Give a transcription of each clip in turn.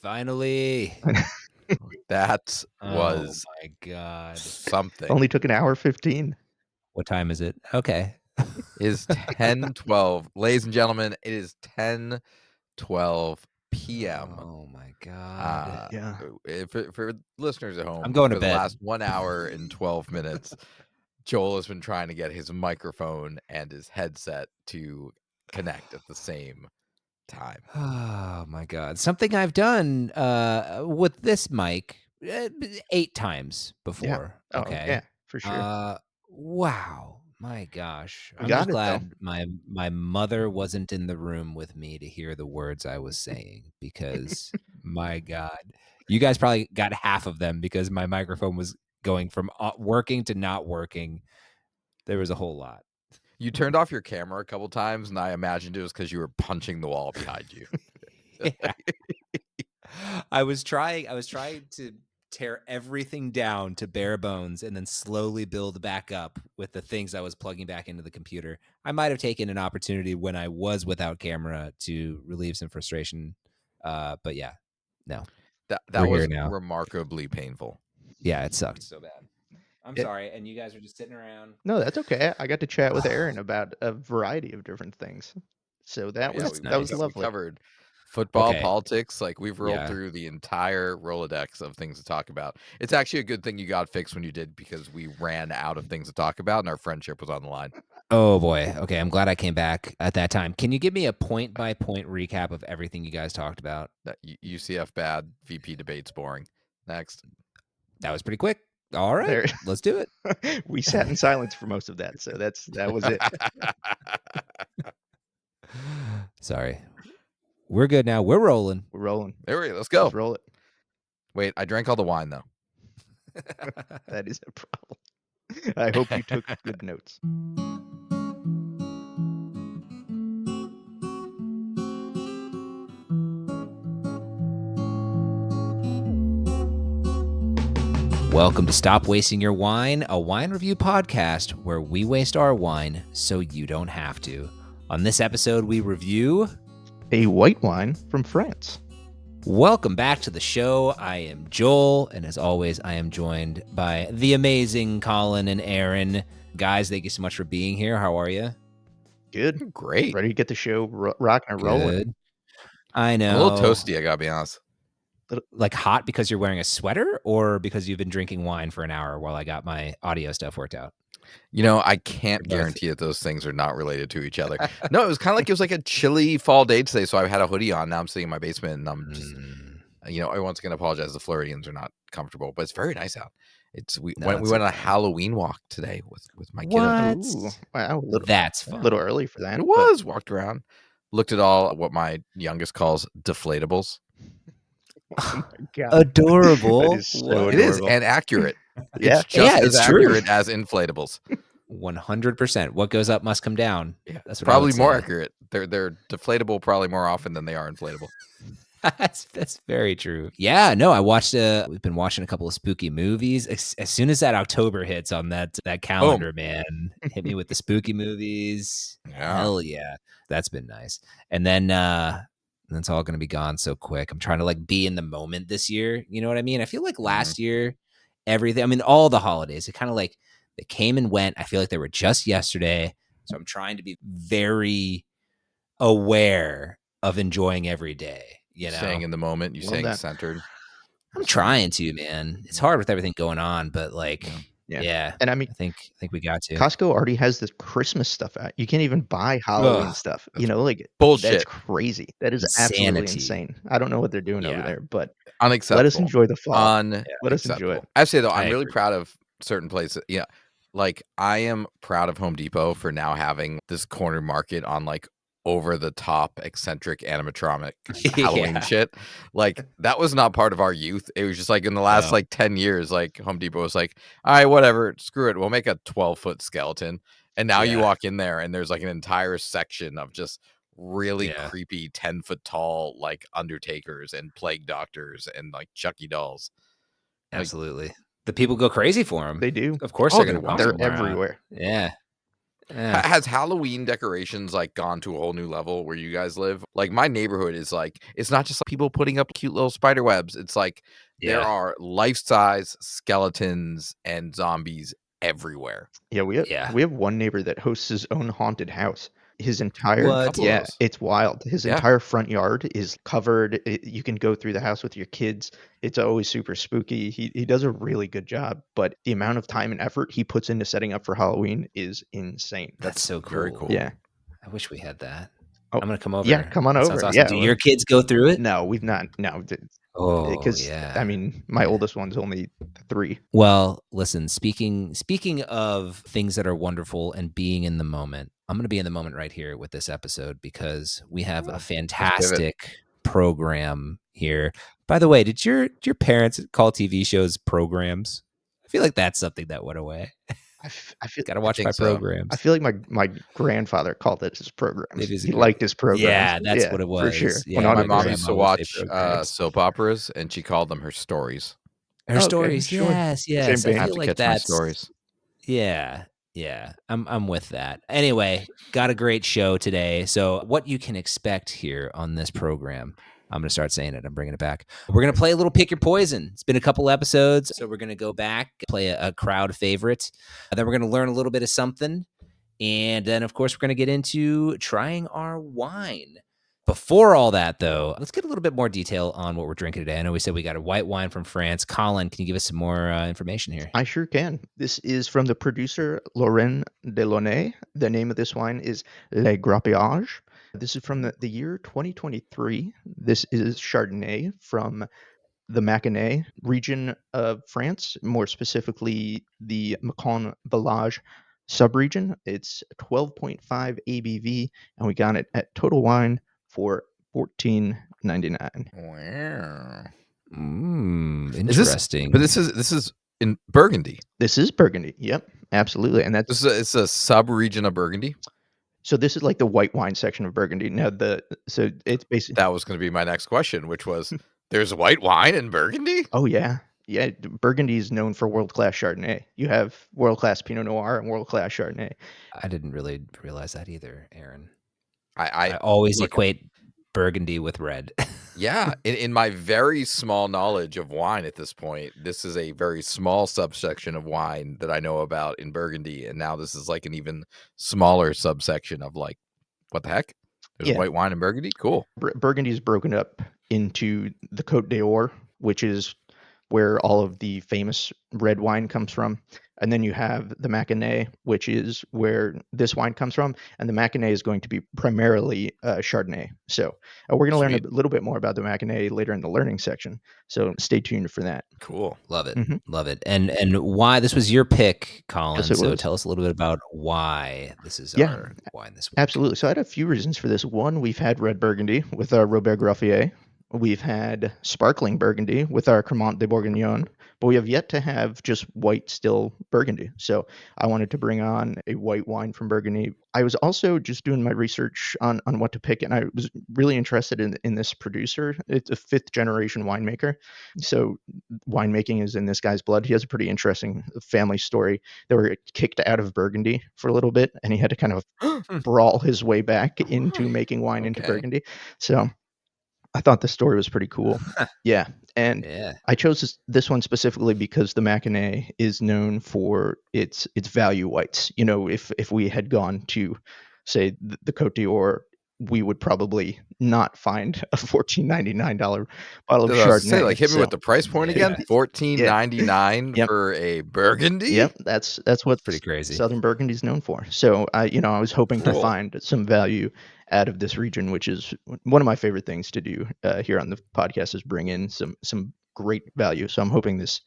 Finally. That Oh was my God. something. Only took an hour 15. What time is it? Okay. It is 10:12. Ladies and gentlemen, it is 10:12 p.m. Oh my God. Yeah. For listeners at I'm home, going to for the bed. last 1 hour and 12 minutes, Joel has been trying to get his microphone and his headset to connect at the same time. Oh my God. Something I've done with this mic 8 times Yeah. before. Oh, Okay. yeah, for sure. Wow. My gosh. We I'm just got it, though. glad my mother wasn't in the room with me to hear the words I was saying because my God. You guys probably got half of them because my microphone was going from working to not working. There was a whole lot. You turned off your camera a couple times, and I imagined it was because you were punching the wall behind you. Yeah. I was trying to tear everything down to bare bones and then slowly build back up with the things I was plugging back into the computer. I might have taken an opportunity when I was without camera to relieve some frustration. But yeah, no. That We're was here now. remarkably painful. Yeah, it sucked so bad. I'm Yeah. sorry. And you guys are just sitting around. No, that's okay. I got to chat with Aaron about a variety of different things. So that Yeah, was That's that was nice. we lovely. covered football, Okay. politics. Like we've rolled Yeah. through the entire Rolodex of things to talk about. It's actually a good thing you got fixed when you did because we ran out of things to talk about and our friendship was on the line. Oh boy. Okay. I'm glad I came back at that time. Can you give me a point by point recap of everything you guys talked about? That UCF bad, VP debates boring. Next. That was pretty quick. All right, There, let's do it. we sat in silence for most of that, so that was it. Sorry. We're good now. We're rolling. We're rolling. There we go. Let's go. Let's roll it. Wait, I drank all the wine though. That is a problem. I hope you took good notes. Welcome to Stop Wasting Your Wine, a wine review podcast where we waste our wine so you don't have to. On this episode, we review A white wine from France. Welcome back to the show. I am Joel, and as always, I am joined by the amazing Colin and Aaron. Guys, thank you so much for being here. How are you? Good. Great. Ready to get the show rocking and rolling. Good. I know. I'm a little toasty, I gotta be honest. Like hot because you're wearing a sweater or because you've been drinking wine for an hour while I got my audio stuff worked out? You know, I can't guarantee that those things are not related to each other. No, it was kind of like it was like a chilly fall day today, so I had a hoodie on. Now I'm sitting in my basement and I'm just, you know, I once again apologize. The Floridians are not comfortable, but it's very nice out. We went on a Halloween walk today with my kiddo. Ooh, wow, That's a fun. little early for that. It was walked around, looked at all what my youngest calls deflatables. Oh my God. Adorable. That is so It is adorable. and accurate. Yeah. It's just as it's true. accurate as inflatables. 100%. What goes up must come down. Yeah, That's what probably I would more say. accurate. They're deflatable probably more often than they are inflatable. That's very true. Yeah, no, I watched we've been watching a couple of spooky movies. As soon as that October hits on that calendar, man, hit me with the spooky movies. Yeah. Hell yeah. That's been nice. And then it's all going to be gone so quick. I'm trying to like be in the moment this year. You know what I mean? I feel like last year, everything, I mean, all the holidays, it kind of like they came and went. I feel like they were just yesterday. So I'm trying to be very aware of enjoying every day. You know, staying in the moment, you staying centered. I'm trying to, man. It's hard with everything going on, but like, yeah. And I mean, I think we got to. Costco already has this Christmas stuff out. You can't even buy Halloween stuff. You know, like bullshit. That's crazy. That is absolutely insane. I don't know what they're doing over there, but unacceptable. let us enjoy the fall. Let us enjoy it. I say though, I'm really proud of certain places. Yeah, like I am proud of Home Depot for now having this corner market on like over the top eccentric animatronic Halloween shit. Like that was not part of our youth. It was just like in the last like 10 years, like Home Depot was like, all right, whatever, screw it. We'll make a 12-foot skeleton. And now you walk in there and there's like an entire section of just really creepy 10-foot tall like undertakers and plague doctors and like Chucky dolls. Absolutely. The people go crazy for them. They do. Of course they're going to want They're some more everywhere. Yeah. Has Halloween decorations like gone to a whole new level where you guys live? Like my neighborhood is like, it's not just like people putting up cute little spider webs. It's like there Yeah. are life-size skeletons and zombies everywhere. Yeah, Yeah. we have one neighbor that hosts his own haunted house. His entire A What? couple of Yeah, those. it's wild. His Yeah. entire front yard is covered. You can go through the house with your kids. It's always super spooky. He does a really good job, but the amount of time and effort he puts into setting up for Halloween is insane. That's so Very cool. cool. Yeah. I wish we had that. Oh, I'm gonna come yeah, over. come on That sounds over. awesome. Yeah, Do your kids go through it? no, we've not. No, Oh, because I yeah. mean, my oldest one's only 3. Well, listen, speaking of things that are wonderful and being in the moment, I'm going to be in the moment right here with this episode because we have a Nice pivot. fantastic program here. By the way, did your parents call TV shows programs? I feel like that's something that went away. I feel Got to I watch my think so. I programs. feel like my grandfather called it his programs. Maybe it's a He liked his programs. yeah, that's Yeah, what it for sure. was. Yeah, My my 100%. mom used grandma to would say watch programs. soap operas and she called them her stories. Her Okay, stories, sure. yes, Same yes. I I vein. have feel to like catch my that's stories. yeah, yeah. I'm with that. Anyway, got a great show today. So what you can expect here on this program, I'm going to start saying it. I'm bringing it back. We're going to play a little Pick Your Poison. It's been a couple episodes, so we're going to go back, play a crowd favorite. Then we're going to learn a little bit of something. And then, of course, we're going to get into trying our wine. Before all that, though, let's get a little bit more detail on what we're drinking today. I know we said we got a white wine from France. Colin, can you give us some more information here? I sure can. This is from the producer Laurent Delaunay. The name of this wine is Les Grappillages. This is from the year 2023. This is Chardonnay from the Mâconnais region of France, more specifically the Mâcon-Village subregion. It's 12.5 ABV, and we got it at Total Wine for 14.99. Wow. Is this? Interesting. But this is in Burgundy. This is Burgundy. Yep, absolutely, and that's It's a sub region of Burgundy. so. This is like the white wine section of Burgundy. Now so it's basically. That was going to be my next question, which was, there's white wine in Burgundy? Oh yeah, yeah. Burgundy is known for world class Chardonnay. You have world class Pinot Noir and world class Chardonnay. I didn't really realize that either, Aaron. I I always look, equate Burgundy with red. yeah, in my very small knowledge of wine at this point, this is a very small subsection of wine that I know about in Burgundy, and now this is like an even smaller subsection of like, what the heck? There's Yeah, white wine in Burgundy? Cool. Burgundy is broken up into the Côte d'Or, which is where all of the famous red wine comes from. And then you have the Mâconnais, which is where this wine comes from. And the Mâconnais is going to be primarily Chardonnay. So we're going to learn Sweet. a little bit more about the Mâconnais later in the learning section. So stay tuned for that. Cool. Love it. hmm Love it. And why this was your pick, Yes, Colin. it So was. tell us a little bit about why this is Yeah, our wine this week. absolutely. So I had a few reasons for this. One, we've had red Burgundy with our Robert Graffier. We've had sparkling Burgundy with our Cremant de Bourguignon, but we have yet to have just white still Burgundy. So I wanted to bring on a white wine from Burgundy. I was also just doing my research on what to pick, and I was really interested in this producer. It's a 5th generation winemaker. So winemaking is in this guy's blood. He has a pretty interesting family story. They were kicked out of Burgundy for a little bit, and he had to kind of brawl his way back into making wine into Okay. Burgundy. So I thought the story was pretty cool. Yeah, and Yeah. I chose this one specifically because the Mâconnais is known for its value whites. You know, if we had gone to, say, the Côte d'Or, we would probably not find a $14.99 bottle of I was gonna say, like, Chardonnay. hit me with So the price point again. Yeah. yeah, $14.99 yep. for a Burgundy? Yep, that's what Pretty crazy. Southern Burgundy's known for. So I was hoping to Cool. find some value out of this region, which is one of my favorite things to do here on the podcast is bring in some great value. So I'm hoping this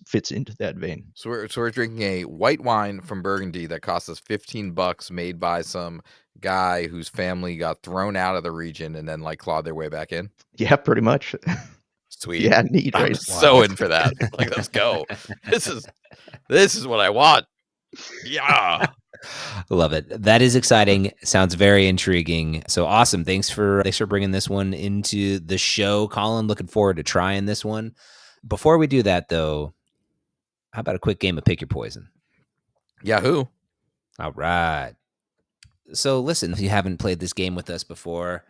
fits into that vein. So we're drinking a white wine from Burgundy that cost us $15, made by some guy whose family got thrown out of the region and then like clawed their way back in. Yeah, pretty much. Sweet. Yeah, neat, I'm right? so Wild. in for that. Like, let's go. This is what I want. Yeah. Love it. That is exciting. Sounds very intriguing. So awesome. Thanks for bringing this one into the show, Colin. Looking forward to trying this one. Before we do that, though, how about a quick game of Pick Your Poison? Yahoo. All right. So listen, if you haven't played this game with us before,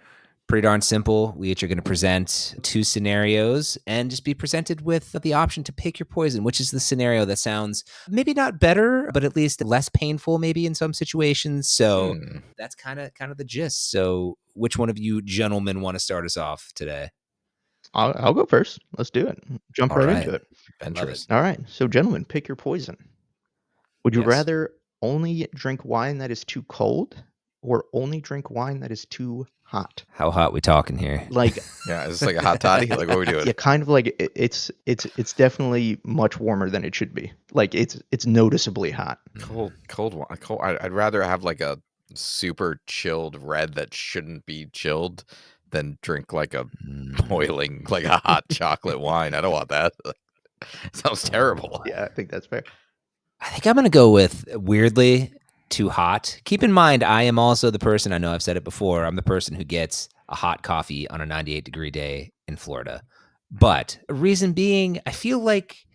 pretty darn simple. We each are going to present 2 scenarios and just be presented with the option to pick your poison, which is the scenario that sounds maybe not better, but at least less painful maybe in some situations. So that's kind of the gist. So which one of you gentlemen want to start us off today? I'll go first. Let's do it. Jump All right right. into it. Love it. All right. So, gentlemen, pick your poison. Would you Yes. rather only drink wine that is too cold or only drink wine that is too hot? How hot we talking here? Like, Yeah, is this like a hot toddy? Like, what are we doing? yeah, kind of like it's definitely much warmer than it should be. Like it's noticeably hot. Cold one. I'd rather have like a super chilled red that shouldn't be chilled than drink like a boiling, like a hot chocolate wine. I don't want that. Sounds terrible. Yeah, I think that's fair. I think I'm going to go with, weirdly, too hot. Keep in mind, I am also the person, I know I've said it before, I'm the person who gets a hot coffee on a 98-degree day in Florida. But reason being, I feel like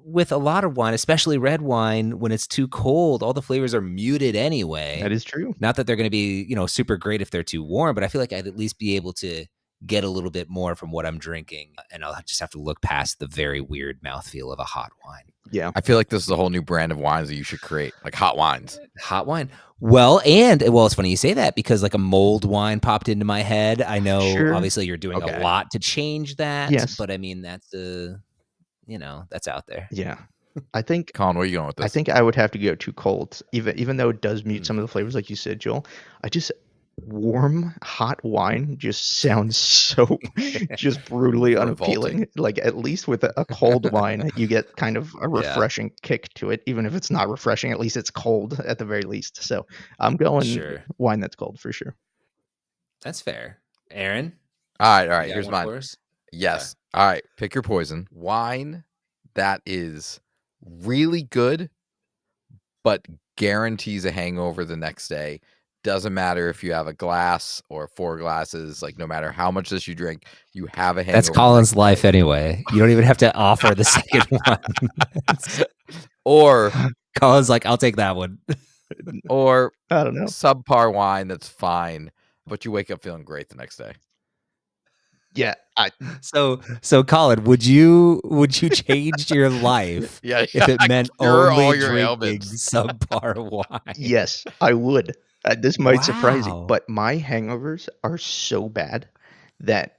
with a lot of wine, especially red wine, when it's too cold, all the flavors are muted anyway. That is true. Not that they're going to be, super great if they're too warm, but I feel like I'd at least be able to get a little bit more from what I'm drinking, and I'll just have to look past the very weird mouthfeel of a hot wine. Yeah. I feel like this is a whole new brand of wines that you should create, like hot wines. Hot wine. Well, it's funny you say that because like a mulled wine popped into my head. I know Sure. obviously you're doing a lot to change that, Yes. but I mean that's that's out there. Yeah. I think Colin, where are you going with this? I think I would have to go too cold, even though it does mute some of the flavors, like you said, Joel. Warm hot wine just sounds so just brutally unappealing. Like at least with a cold wine, you get kind of a refreshing kick to it. Even if it's not refreshing, at least it's cold at the very least. So I'm going wine that's cold for sure. That's fair. Aaron? All right. Here's mine. Yes. Okay. All right. Pick your poison. Wine that is really good, but guarantees a hangover the next day. Doesn't matter if you have a glass or 4 glasses, like no matter how much this you drink, you have a hangover. That's Colin's life anyway. You don't even have to offer the second one. Or Colin's like, I'll take that one. Or I don't know. Subpar wine that's fine, but you wake up feeling great the next day. Yeah. So Colin, would you change your life if it meant only drinking subpar wine? Yes, I would. This might surprise you, but my hangovers are so bad that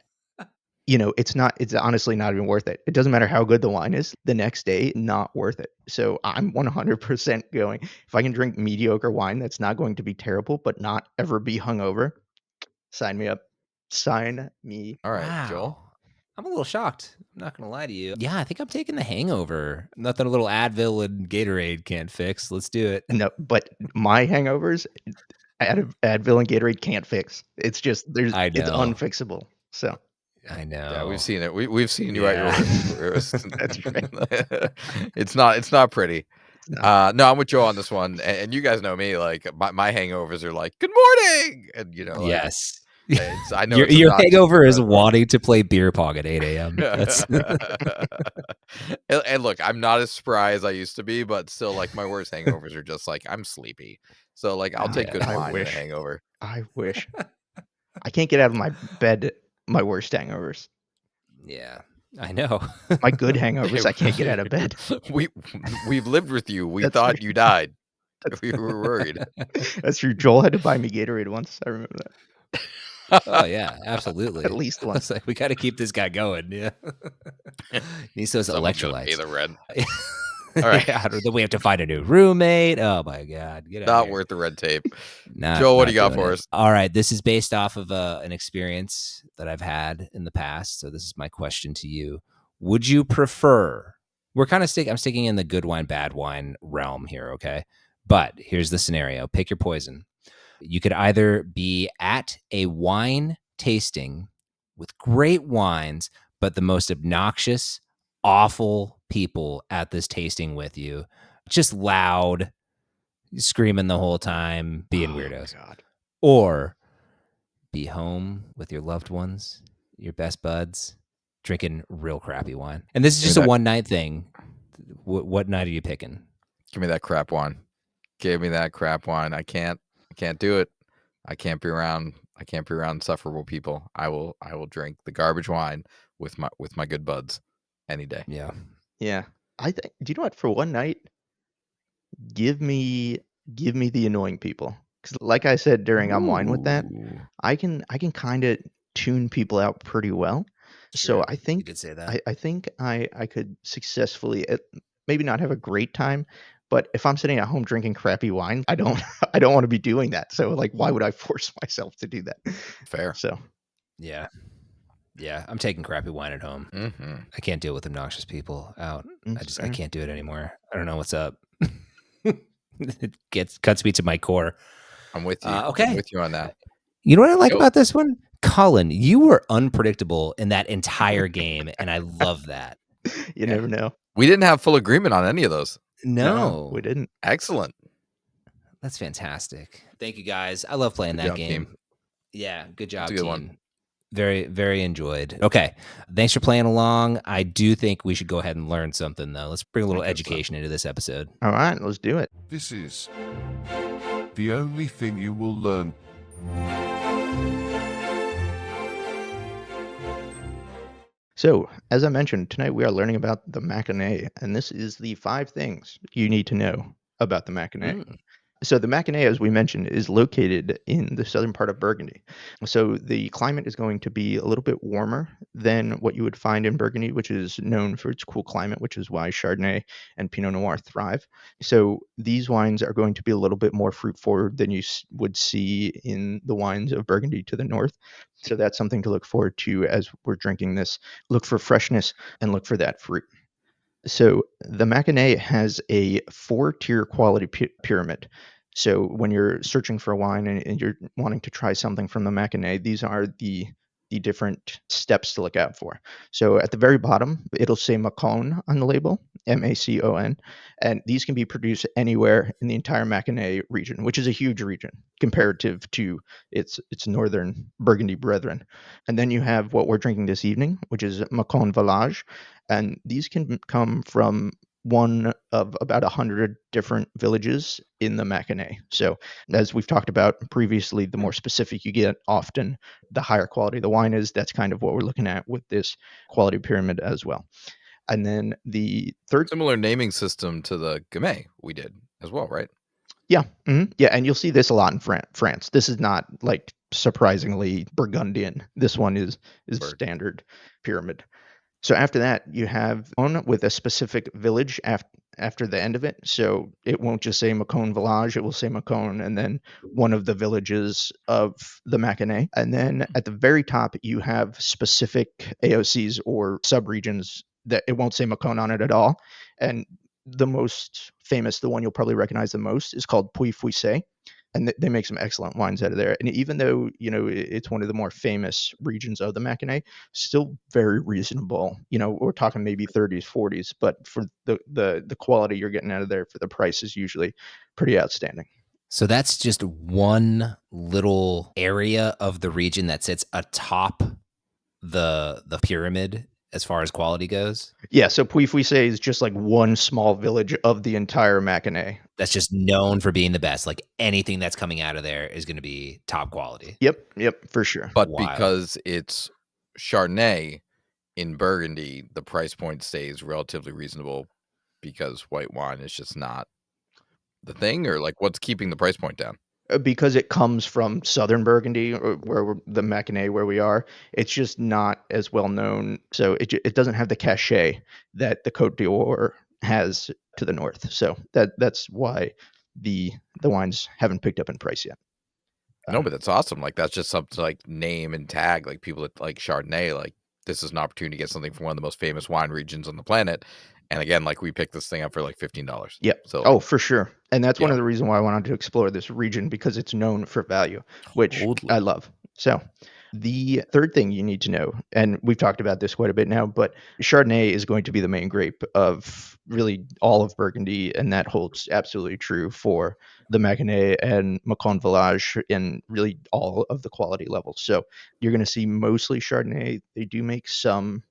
it's honestly not even worth it. It doesn't matter how good the wine is. The next day, not worth it. So I'm 100% going. If I can drink mediocre wine that's not going to be terrible, but not ever be hungover, sign me up. Sign me. All right, Joel. I'm a little shocked. I'm not gonna lie to you. Yeah, I think I'm taking the hangover. Nothing a little Advil and Gatorade can't fix. Let's do it. No, but my hangovers, Advil and Gatorade can't fix. It's just it's unfixable. So I know. Yeah, we've seen it. We've seen you at your worst. That's right. It's not pretty. No, I'm with Joe on this one, and you guys know me. Like my hangovers are like, "Good morning," and yes. I know your hangover is wanting to play beer pong at 8 a.m. And look, I'm not as spry as I used to be, but still, like my worst hangovers are just like I'm sleepy. So like I'll take good wine in a hangover. I wish. I can't get out of my bed. My worst hangovers. Yeah, I know. My good hangovers, I can't get out of bed. We've lived with you. We thought you died. We were worried. That's true. Joel had to buy me Gatorade once. I remember that. Oh yeah, absolutely. At least once. Like we got to keep this guy going. Yeah, he needs those electrolytes. Pay the rent. All right. Then we have to find a new roommate. Oh my god, not worth the red tape. Joel, Joel, what do you got for us? All right, this is based off of an experience that I've had in the past. So this is my question to you: would you prefer? We're kind of I'm sticking in the good wine, bad wine realm here, okay? But here's the scenario: pick your poison. You could either be at a wine tasting with great wines, but the most obnoxious, awful people at this tasting with you, just loud, screaming the whole time, being weirdos. Or be home with your loved ones, your best buds, drinking real crappy wine. And this is just a one-night thing. What night are you picking? Give me that crap wine. Give me that crap wine. I can't do it. I can't be around insufferable people. I will drink the garbage wine with my good buds any day. Yeah. Yeah. I think. Do you know what? For one night, give me the annoying people. Because, like I said during I'm wine with that, Ooh, I can kind of tune people out pretty well. it's So true. I You think did say that. I could successfully maybe not have a great time, but if I'm sitting at home drinking crappy wine, I don't I don't want to be doing that. So like, why would I force myself to do that? Fair. So Yeah. Yeah. I'm taking crappy wine at home. Mm-hmm. I can't deal with obnoxious people out. it's I fair. can't do it anymore. I don't know what's up. It cuts me to my core. I'm with you. I'm Okay. with you on that. You know what I like Yo. about this one? Colin, you were unpredictable in that entire game, and I love that. You Yeah. never know. We didn't have full agreement on any of those. No, we didn't. Excellent. that's fantastic. Thank you, guys. I love playing Good that job, game. team. Yeah, good That's job, a good team. one. Very, very enjoyed. Okay, thanks for playing along. I do think we should go ahead and learn something, though. Let's bring a little I guess so. education into this episode. All right, let's do it. This is the only thing you will learn. So, as I mentioned, tonight we are learning about the Mâconnais, and this is the 5 things you need to know about the Mâconnais. Mm. So the Mâconnais, as we mentioned, is located in the southern part of Burgundy. So the climate is going to be a little bit warmer than what you would find in Burgundy, which is known for its cool climate, which is why Chardonnay and Pinot Noir thrive. So these wines are going to be a little bit more fruit forward than you would see in the wines of Burgundy to the north. So that's something to look forward to as we're drinking this. Look for freshness and look for that fruit. So the Mâconnais has a 4-tier quality pyramid. So when you're searching for a wine and you're wanting to try something from the Mâconnais, these are the different steps to look out for. So at the very bottom, it'll say Mâcon on the label, Macon, and these can be produced anywhere in the entire Mâconnais region, which is a huge region comparative to its northern Burgundy brethren. And then you have what we're drinking this evening, which is Mâcon-Village, and these can come from one of about 100 different villages in the Mâconnais. So, as we've talked about previously, the more specific you get, often the higher quality the wine is. That's kind of what we're looking at with this quality pyramid as well. And then the third, Similar naming system to the Gamay we did as well, right? yeah, yeah, and you'll see this a lot in France. This is not like surprisingly Burgundian. This one is standard pyramid. So after that, you have one with a specific village after the end of it. So it won't just say Mâcon-Village, it will say Mâcon and then one of the villages of the Mâconnais. And then at the very top, you have specific AOCs or subregions that it won't say Mâcon on it at all. And the most famous, the one you'll probably recognize the most, is called Puy-Fouissé. And they make some excellent wines out of there. And even though, it's one of the more famous regions of the Mâconnais, still very reasonable. We're talking maybe 30s, 40s, but for the quality you're getting out of there for the price is usually pretty outstanding. So that's just one little area of the region that sits atop the pyramid as far as quality goes. Yeah, so Puy-Fouissé is just like one small village of the entire Mâconnais. That's just known for being the best. Like anything that's coming out of there is going to be top quality. Yep, for sure. But Wild. because it's Chardonnay in Burgundy, the price point stays relatively reasonable because white wine is just not the thing, or like what's keeping the price point down? Because it comes from southern Burgundy, or the Mâconnais, where we are, it's just not as well known. So it doesn't have the cachet that the Côte d'Or has to the north. So that's why the wines haven't picked up in price yet. No, but that's awesome. Like that's just something to like name and tag like people that like Chardonnay. Like this is an opportunity to get something from one of the most famous wine regions on the planet. And again, like we picked this thing up for like $15. Yep. So Oh, for sure. And that's one yeah. of the reasons why I wanted to explore this region, because it's known for value, which Totally. I love. So the third thing you need to know, and we've talked about this quite a bit now, but Chardonnay is going to be the main grape of really all of Burgundy, and that holds absolutely true for the Mâconnais and Mâcon-Village and really all of the quality levels. So you're going to see mostly Chardonnay. They do make some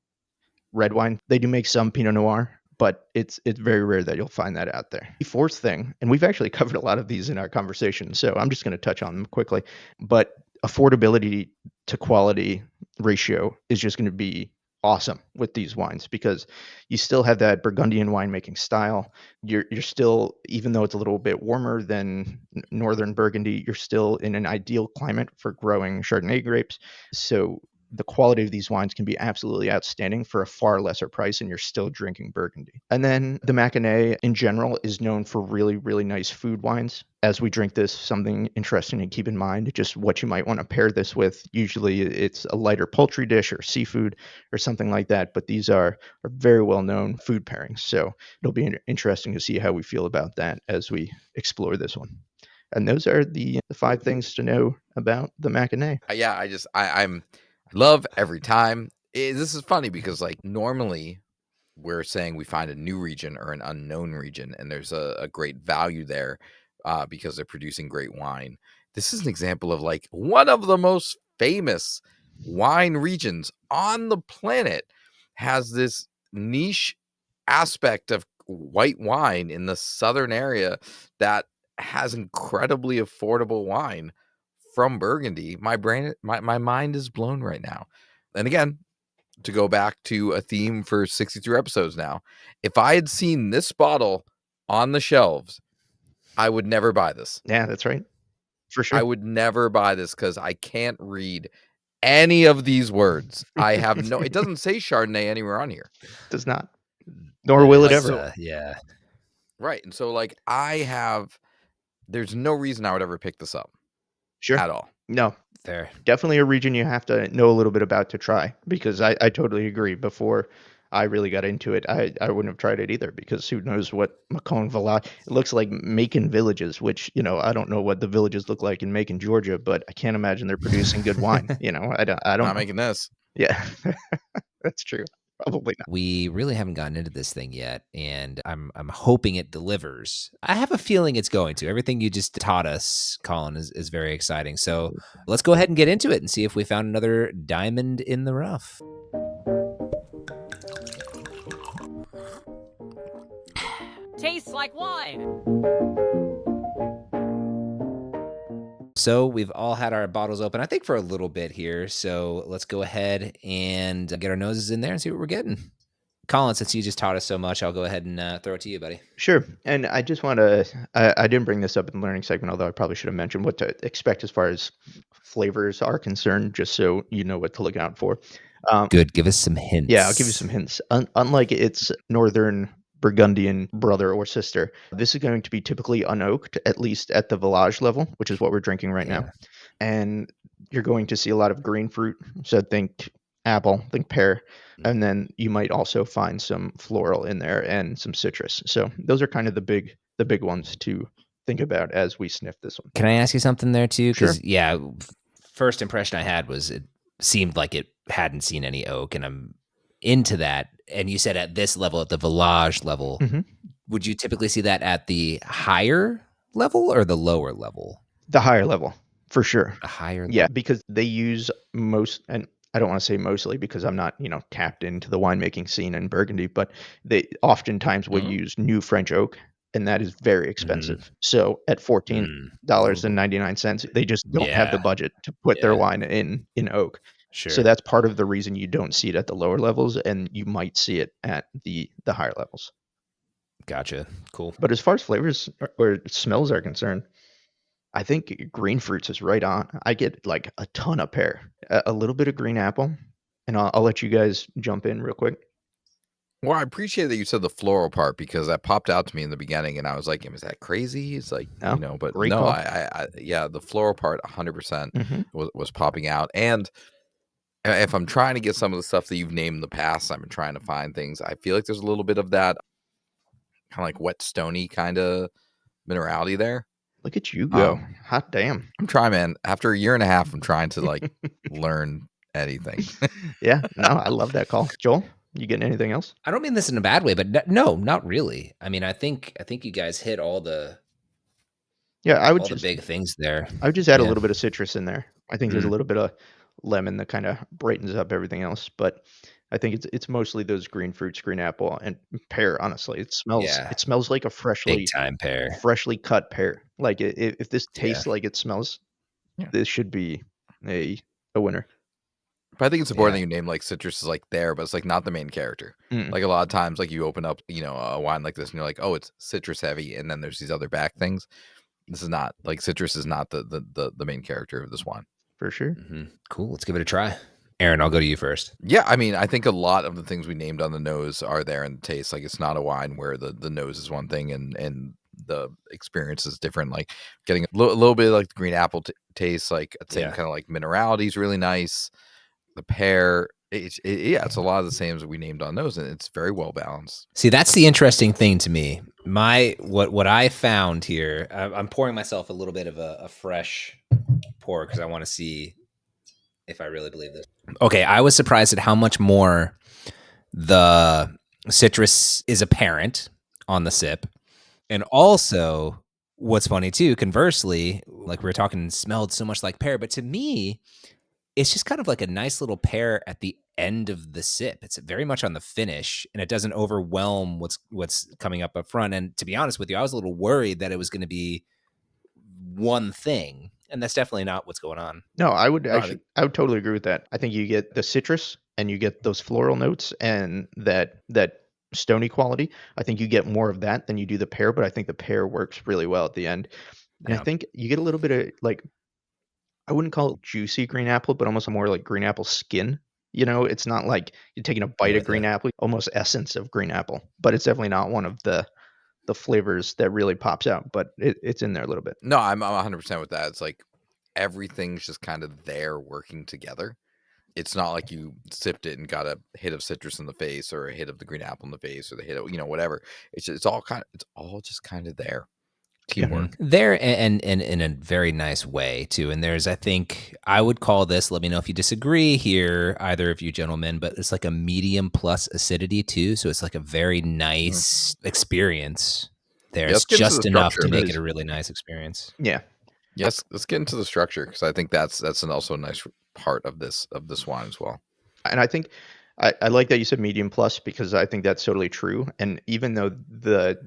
red wine. They do make some Pinot Noir, but it's very rare that you'll find that out there. The fourth thing, and we've actually covered a lot of these in our conversation, so I'm just going to touch on them quickly, but affordability to quality ratio is just going to be awesome with these wines because you still have that Burgundian winemaking style. You're still, even though it's a little bit warmer than northern Burgundy, you're still in an ideal climate for growing Chardonnay grapes. So the quality of these wines can be absolutely outstanding for a far lesser price, and you're still drinking Burgundy. And then the Mâconnais in general is known for really, really nice food wines. As we drink this, something interesting to keep in mind, just what you might want to pair this with. Usually it's a lighter poultry dish or seafood or something like that, but these are very well-known food pairings. So it'll be interesting to see how we feel about that as we explore this one. And those are the 5 things to know about the Mâconnais. Yeah, I love every time. This is funny because like normally we're saying we find a new region or an unknown region, and there's a great value there because they're producing great wine. This is an example of like one of the most famous wine regions on the planet has this niche aspect of white wine in the southern area that has incredibly affordable wine from Burgundy. My mind is blown right now. And again, to go back to a theme for 63 episodes now, if I had seen this bottle on the shelves, I would never buy this. Yeah, that's right. For sure. I would never buy this because I can't read any of these words. I have no, it doesn't say Chardonnay anywhere on here. Does not. Nor will it Like, ever. so, Yeah. right. And so like there's no reason I would ever pick this up Sure. at all. No, Fair. definitely a region you have to know a little bit about to try, because I totally agree. Before I really got into it, I wouldn't have tried it either, because who knows what Mâcon-Villages, it looks like Macon-Villages, which, I don't know what the villages look like in Macon, Georgia, but I can't imagine they're producing good wine. I don't Not know. making this. Yeah, that's true. Probably not. We really haven't gotten into this thing yet, and I'm hoping it delivers. I have a feeling it's going to. Everything you just taught us, Colin, is very exciting. So let's go ahead and get into it and see if we found another diamond in the rough. Tastes like wine. So we've all had our bottles open, I think, for a little bit here. So let's go ahead and get our noses in there and see what we're getting. Colin, since you just taught us so much, I'll go ahead and throw it to you, buddy. Sure. And I just want to, I didn't bring this up in the learning segment, although I probably should have mentioned what to expect as far as flavors are concerned, just so you know what to look out for. Good. Give us some hints. Yeah, I'll give you some hints. Unlike its northern Burgundian brother or sister, this is going to be typically unoaked, at least at the village level, which is what we're drinking right now. And you're going to see a lot of green fruit. So think apple, think pear. And then you might also find some floral in there and some citrus. So those are kind of the big ones to think about as we sniff this one. Can I ask you something there too? Sure. Because yeah, first impression I had was it seemed like it hadn't seen any oak, and I'm into that. And you said at this level, at the village level, Mhm. would you typically see that at the higher level or the lower level? The higher level, for sure. A higher Yeah, level. because they use most, and I don't want to say mostly because I'm not, tapped into the winemaking scene in Burgundy, but they oftentimes will use new French oak, and that is very expensive. So at $14.99, they just don't have the Yeah. budget to put their Yeah. wine in oak. Sure. So that's part of the reason you don't see it at the lower levels, and you might see it at the higher levels. Gotcha. Cool. But as far as flavors or smells are concerned, I think green fruits is right on. I get like a ton of pear, a little bit of green apple, and I'll let you guys jump in real quick. Well, I appreciate that you said the floral part because that popped out to me in the beginning, and I was like, "Is that crazy?" It's like, No, but great no, call. yeah, the floral part, 100% Mhm. was popping out. And if I'm trying to get some of the stuff that you've named in the past, I've been trying to find things. I feel like there's a little bit of that kind of like wet, stony kind of minerality there. Look at you go. Um, Hot damn. I'm trying, man. After a year and a half, I'm trying to like learn anything. Yeah, no, I love that call. Joel, you getting anything else? I don't mean this in a bad way, but no, not really. I mean, I think you guys hit all the Yeah, I would the big things there. just add a Yeah. little bit of citrus in there. I think there's a little bit of lemon that kind of brightens up everything else, but I think it's mostly those green fruits, green apple, and pear. Honestly, it Yeah. smells like a Big time pear. freshly cut pear. Like if this Yeah. tastes like it smells, Yeah. this should be a winner. But I think it's important Yeah. that you name like citrus is like there, but it's like not the main character. Mm. Like a lot of times, like you open up, a wine like this, and you're like, oh, it's citrus heavy, and then there's these other back things. This is not like citrus is not the main character of this wine. For sure. Mm-hmm. Cool. Let's give it a try. Aaron, I'll go to you first. Yeah, I mean, I think a lot of the things we named on the nose are there in the taste. Like it's not a wine where the nose is one thing and the experience is different. Like getting a little bit of like the green apple taste, like same Yeah. kind of like minerality is really nice. The pear, it's a lot of the same as we named on those, and it's very well balanced. See, that's the interesting thing to me. What I found here, I'm pouring myself a little bit of a fresh pour because I want to see if I really believe this. Okay, I was surprised at how much more the citrus is apparent on the sip. And also, what's funny too, conversely, like we were talking, smelled so much like pear, but to me, it's just kind of like a nice little pear at the end of the sip. It's very much on the finish, and it doesn't overwhelm what's coming up front. And to be honest with you, I was a little worried that it was going to be one thing, and that's definitely not what's going on. No, I would totally agree with that. I think you get the citrus and you get those floral notes and that stony quality. I think you get more of that than you do the pear, but I think the pear works really well at the end. And I Yeah. think you get a little bit of like, I wouldn't call it juicy green apple, but almost a more like green apple skin. It's not like you're taking a bite of green apple, almost essence of green apple, but it's definitely not one of the flavors that really pops out, but it's in there a little bit. No, I'm 100% with that. It's like everything's just kind of there working together. It's not like you sipped it and got a hit of citrus in the face or a hit of the green apple in the face or the hit of, whatever. It's all just kind of there. Teamwork. There and in a very nice way too. And there's, I think I would call this, let me know if you disagree here, either of you gentlemen, but it's like a medium plus acidity too. So it's like a very nice experience there. It's just enough to make it a really nice experience. Yeah. Yes, let's get into the structure because I think that's also a nice part of this wine as well. And I think I like that you said medium plus because I think that's totally true. And even though the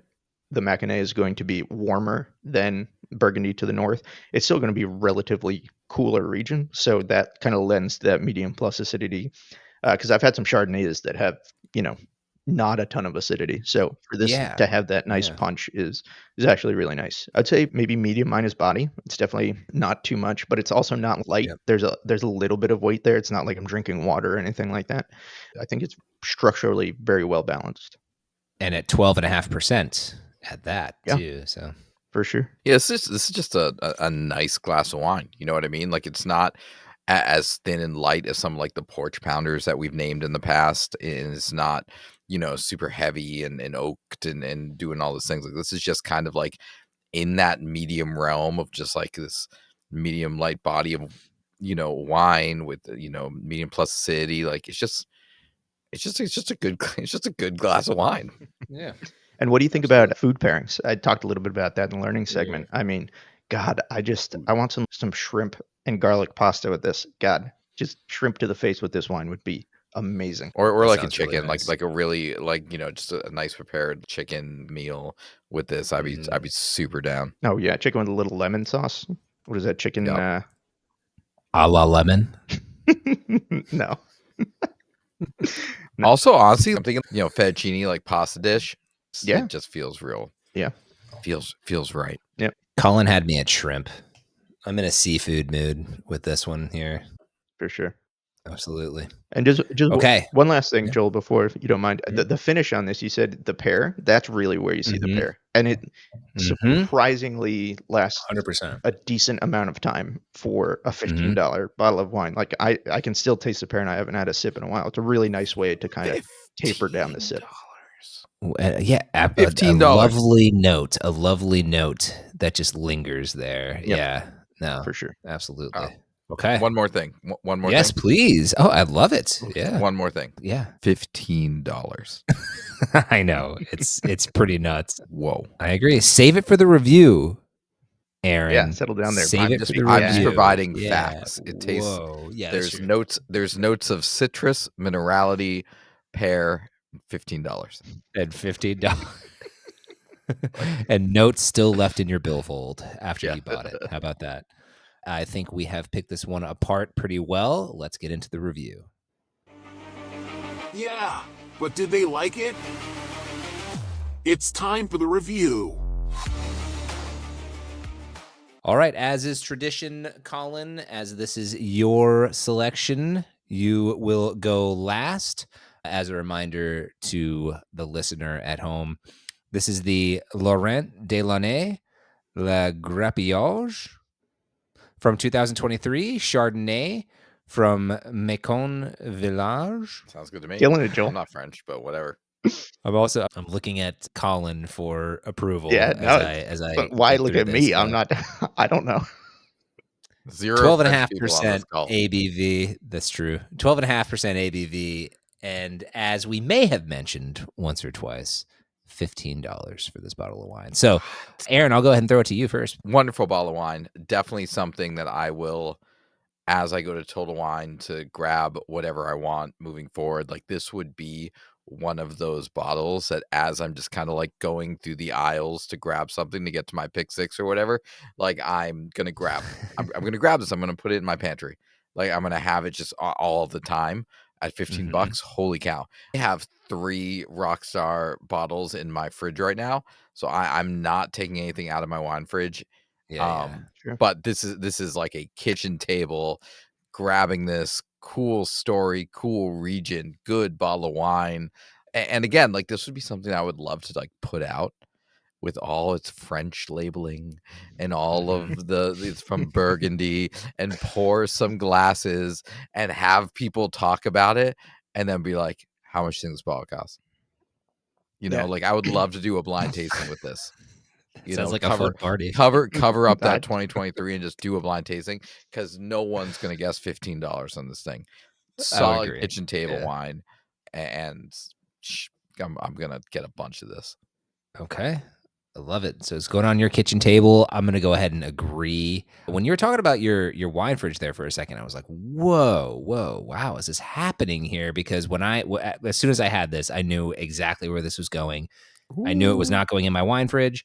Mâconnais is going to be warmer than Burgundy to the north, it's still going to be relatively cooler region. So that kind of lends to that medium plus acidity. Because I've had some Chardonnays that have, not a ton of acidity. So for this to have that nice punch is actually really nice. I'd say maybe medium minus body. It's definitely not too much, but it's also not light. Yep. There's a little bit of weight there. It's not like I'm drinking water or anything like that. I think it's structurally very well balanced. And at 12.5% at that too. So for sure. Yeah, this is just a nice glass of wine. You know what I mean? Like it's not as thin and light as some like the porch pounders that we've named in the past. It's not, super heavy and oaked and doing all those things. Like this is just kind of like in that medium realm of just like this medium light body of, wine with, medium plus acidity. Like it's just a good glass of wine. Yeah. And what do you think about food pairings? I talked a little bit about that in the learning segment. I mean, God, I want some shrimp and garlic pasta with this. God, just shrimp to the face with this wine would be amazing. Or like a chicken, really nice. like a really just a nice prepared chicken meal with this. I'd be super down. Oh yeah, chicken with a little lemon sauce. What is that chicken? A la lemon? No. Also, honestly, I'm thinking, fettuccine like pasta dish. Yeah, it just feels real. Yeah, feels right. Yeah. Colin had me at shrimp. I'm in a seafood mood with this one here. For sure. Absolutely. And just okay. One last thing, Joel, before, if you don't mind, the finish on this, you said the pear, that's really where you see the pear. And it surprisingly lasts 100%. a decent amount of time for a $15 bottle of wine. Like I can still taste the pear and I haven't had a sip in a while. It's a really nice way to kind of taper down the sip. Yeah, $15. A lovely note that just lingers there. Yep. Yeah, no, for sure. Absolutely. Okay. One more thing. Yes, please. Oh, I love it. Yeah. One more thing. Yeah. $15. I know. It's pretty nuts. Whoa. I agree. Save it for the review. Aaron, settle down there. save I'm it just for the I'm just review. providing Yeah. facts. It tastes. Whoa. Yeah, that's There's true. notes of citrus, minerality, pear, $15. And $15. And notes still left in your billfold after Yeah. you bought it. How about that? I think we have picked this one apart pretty well. Let's get into the review. Yeah, but did they like it? It's time for the review. All right, as is tradition, Colin, as this is your selection, you will go last. As a reminder to the listener at home, this is the Laurent Delaunay La Grappillage from 2023, Chardonnay from Mâcon-Village. Sounds good to me. Killing it, Joel. I'm not French, but whatever. I'm looking at Colin for approval. Yeah, no. as I But why get look through at this, me? I'm not. I don't know. 0 French people on this 12.5% call. ABV. That's true. 12.5% ABV. And as we may have mentioned once or twice, $15 for this bottle of wine. So, Aaron, I'll go ahead and throw it to you first. Wonderful bottle of wine. Definitely something that I will, as I go to Total Wine, to grab whatever I want moving forward. Like, this would be one of those bottles that, as I'm just kind of like going through the aisles to grab something to get to my pick six or whatever, like I'm gonna grab I'm gonna grab this. I'm gonna put it in my pantry. Like, I'm gonna have it just all the time at $15. Holy cow. I have 3 Rockstar bottles in my fridge right now, so I'm not taking anything out of my wine fridge. Sure. But this is like a kitchen table, grabbing this cool story, cool region, good bottle of wine. And again, like, this would be something I would love to like put out with all its French labeling and all of it's from Burgundy, and pour some glasses and have people talk about it and then be like, how much do you think this bottle costs? You know, Yeah. like, I would love to do a blind tasting with this. You Sounds know, like a fun party. cover up that I- 2023 and just do a blind tasting, because no one's gonna guess $15 on this thing. I would Solid agree. kitchen table Yeah. wine, and I'm gonna get a bunch of this. Okay. I love it. So it's going on your kitchen table. I'm going to go ahead and agree. When you were talking about your wine fridge there for a second, I was like, whoa, wow, is this happening here? Because as soon as I had this, I knew exactly where this was going. I knew it was not going in my wine fridge.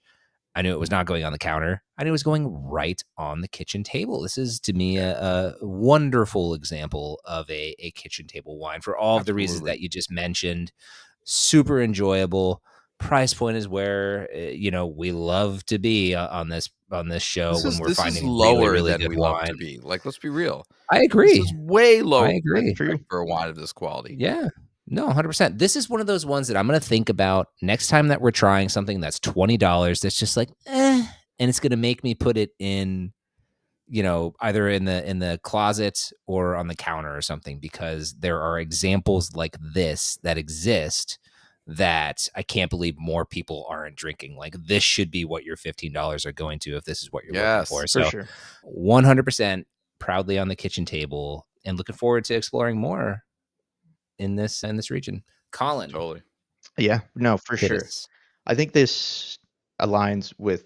I knew it was not going on the counter. I knew it was going right on the kitchen table. This is, to me, a wonderful example of a kitchen table wine for all of the reasons Absolutely. that you just mentioned. Super enjoyable. Price point is where we love to be on this show when we're This is finding lower really than good we wine. love to be. Like, let's be real. I This agree. is way lower I agree. for a wine of this quality. Yeah. No, 100%. This is one of those ones that I'm going to think about next time that we're trying something that's $20 that's just like, and it's going to make me put it in, either in the closet or on the counter or something, because there are examples like this that exist that I can't believe more people aren't drinking. Like, this should be what your $15 are going to if this is what you're looking for. For So sure. 100% proudly on the kitchen table, and looking forward to exploring more in this region. Colin, Totally. Yeah. No, for hit sure. us. I think this aligns with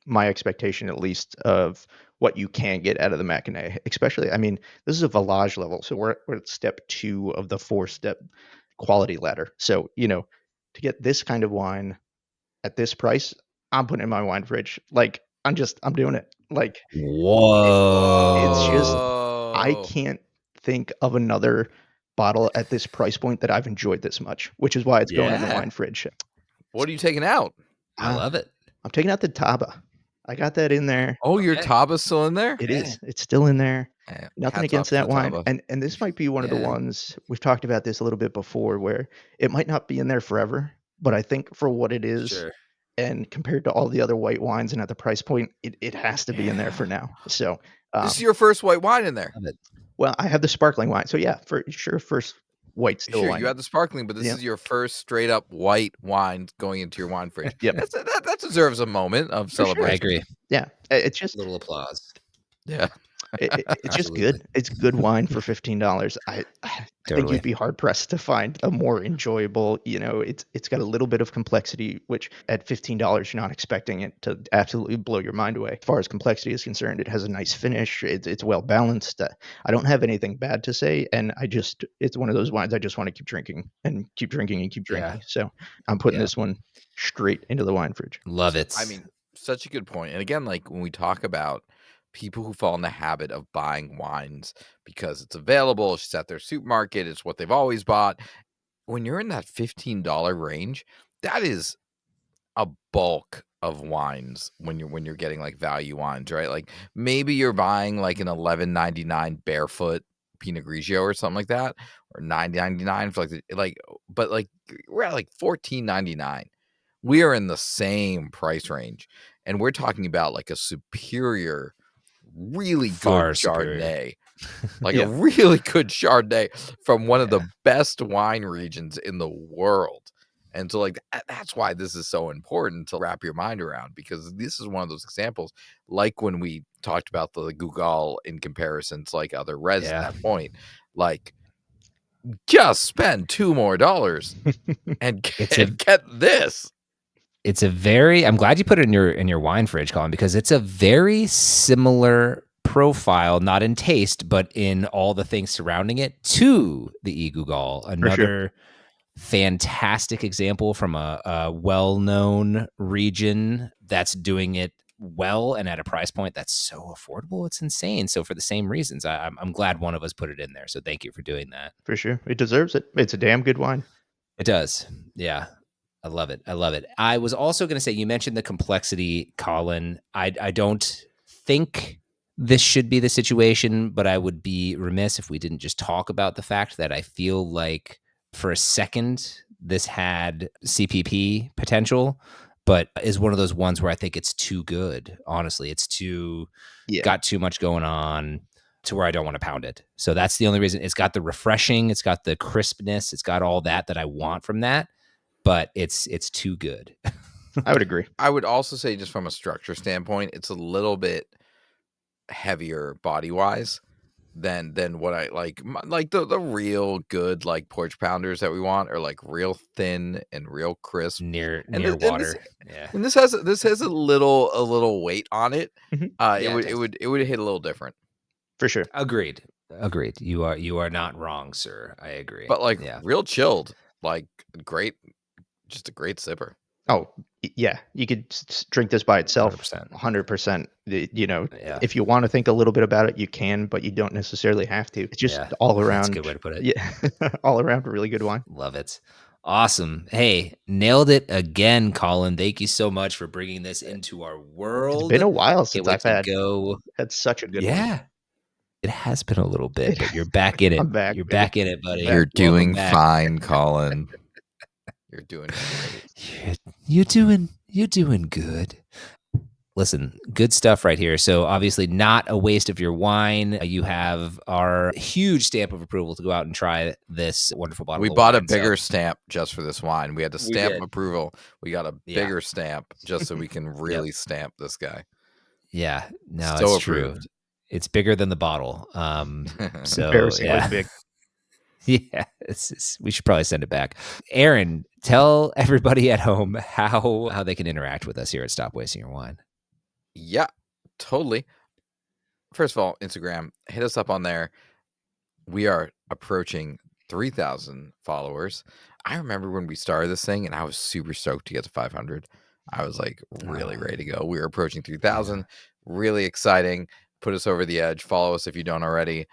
my expectation, at least, of what you can get out of the Mâconnais. Especially, I mean, this is a Village level, so we're at step 2 of the 4-step quality ladder. So, to get this kind of wine at this price, I'm putting it in my wine fridge. Like, I'm doing it. Like, it's just, I Whoa. can't think of another bottle at this price point that I've enjoyed this much, which is why it's going in the Yeah. wine fridge. What are you taking out? I love it. I'm taking out the Taba. I got that in there. Oh, your Okay. Taba's still in there? It is. It's still in there. Nothing Hats against off to that the wine. Taba. And this might be one of the Yeah. ones, we've talked about this a little bit before, where it might not be in there forever, but I think for what it is, Sure. and compared to all the other white wines and at the price point, it has to be in there for now. So, This is your first white wine in there. Love it. well, I have the sparkling wine. So yeah, for sure, first white still Sure, wine. you had the sparkling, but this Yep. is your first straight up white wine going into your wine fridge. Yep. That deserves a moment of For sure. I celebration. agree. Yeah. It's just, Little applause. Yeah. It's just Absolutely. good. It's good wine for $15. I think Totally. you'd be hard pressed to find a more enjoyable. It's got a little bit of complexity, which at $15 you're not expecting it to absolutely blow your mind away. As far as complexity is concerned, it has a nice finish. It's well balanced. I don't have anything bad to say, and it's one of those wines I just want to keep drinking and keep drinking and keep Yeah. drinking. So I'm putting Yeah. this one straight into the wine fridge. Love it. I mean, such a good point. And again, like when we talk about people who fall in the habit of buying wines because it's available, it's at their supermarket, it's what they've always bought. When you're in that $15 range, that is a bulk of wines when you're getting like value wines, right? Like maybe you're buying like an $11.99 barefoot Pinot Grigio or something like that, or $9.99 for but like we're at like $14.99. We are in the same price range, and we're talking about like a superior, really good Far superior. Chardonnay, like a Yeah. really good Chardonnay from one of the best wine regions in the world. And so like that's why this is so important to wrap your mind around, because this is one of those examples, like when we talked about the Gugal in comparison to like other res at that point, like just spend $2 more and get this. It's a very, I'm glad you put it in your wine fridge, Colin, because it's a very similar profile, not in taste, but in all the things surrounding it, to the Igugal. Another fantastic example from a well-known region that's doing it well and at a price point that's so affordable. It's insane. So for the same reasons, I'm glad one of us put it in there. So thank you for doing that. For sure. It deserves it. It's a damn good wine. It does. Yeah. I love it. I love it. I was also going to say, you mentioned the complexity, Colin. I don't think this should be the situation, but I would be remiss if we didn't just talk about the fact that I feel like for a second this had CPP potential, but is one of those ones where I think it's too good. Honestly, it's got too much going on to where I don't want to pound it. So that's the only reason. It's got the refreshing, it's got the crispness, it's got all that I want from that, but it's too good. I would agree. I would also say, just from a structure standpoint, it's a little bit heavier body wise than what I like. Like the real good like porch pounders that we want are like real thin and real crisp near And water. and this has a little weight on it. Mhm. It would hit a little different. For sure. Agreed. You are not wrong, sir. I agree. But like real chilled, like great, just a great sipper. Oh, yeah. You could drink this by itself 100%. 100%. If you want to think a little bit about it, you can, but you don't necessarily have to. It's just all around. That's a good way to put it. Yeah. All around really good wine. Love it. Awesome. Hey, nailed it again, Colin. Thank you so much for bringing this into our world. It's been a while since Can't wait I've to had such a good one. It has been a little bit, but you're back in it. I'm back, You're baby. back in it, buddy. You're doing back. fine, Colin. You're doing great. You're doing good. Listen, good stuff right here. So obviously not a waste of your wine. You have our huge stamp of approval to go out and try this wonderful bottle. We of bought wine, a bigger stamp just for this wine. We had the stamp of approval. We got a bigger stamp just so we can really stamp this guy. Yeah, no, so it's approved. True. It's bigger than the bottle. So Embarrassingly big. Yeah, we should probably send it back. Aaron, tell everybody at home how they can interact with us here at Stop Wasting Your Wine. Yeah, totally. First of all, Instagram, hit us up on there. We are approaching 3,000 followers. I remember when we started this thing and I was super stoked to get to 500. I was like really ready to go. We were approaching 3,000. Really exciting. Put us over the edge. Follow us if you don't already.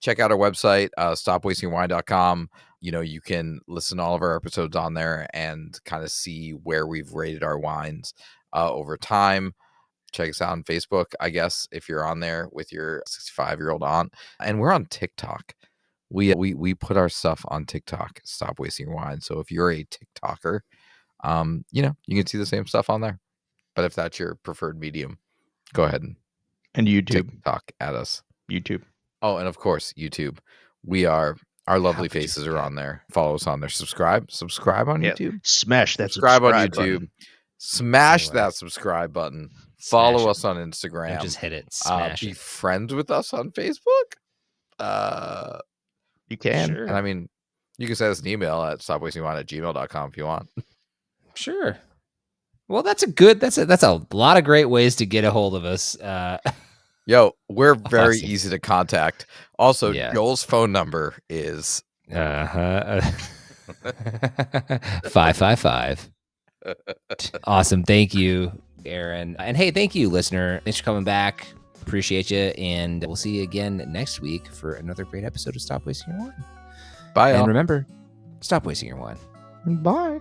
Check out our website, stopwastingwine.com. You can listen to all of our episodes on there and kind of see where we've rated our wines over time. Check us out on Facebook, I guess, if you're on there with your 65-year-old aunt. And we're on TikTok. We put our stuff on TikTok, Stop Wasting Your Wine. So if you're a TikToker, you can see the same stuff on there. But if that's your preferred medium, go ahead and YouTube. TikTok at us. YouTube. Oh, and of course, YouTube. Our lovely faces are on there. Follow us on there. Subscribe on YouTube. Smash that subscribe on YouTube. button. Smash Anyway. that subscribe button. Follow Smash it. us on Instagram. Don't just hit it. Smash be it. friends with us on Facebook. You can. Sure. And I mean, you can send us an email at stopwastingwine@gmail.com if you want. Sure. Well, that's a lot of great ways to get a hold of us. Yo, we're very Awesome. easy to contact. Also, Yeah. Joel's phone number is 555. Awesome. Thank you, Aaron. And hey, thank you, listener. Thanks for coming back. Appreciate you. And we'll see you again next week for another great episode of Stop Wasting Your Wine. bye. And Y'all. remember, stop wasting your wine. Bye.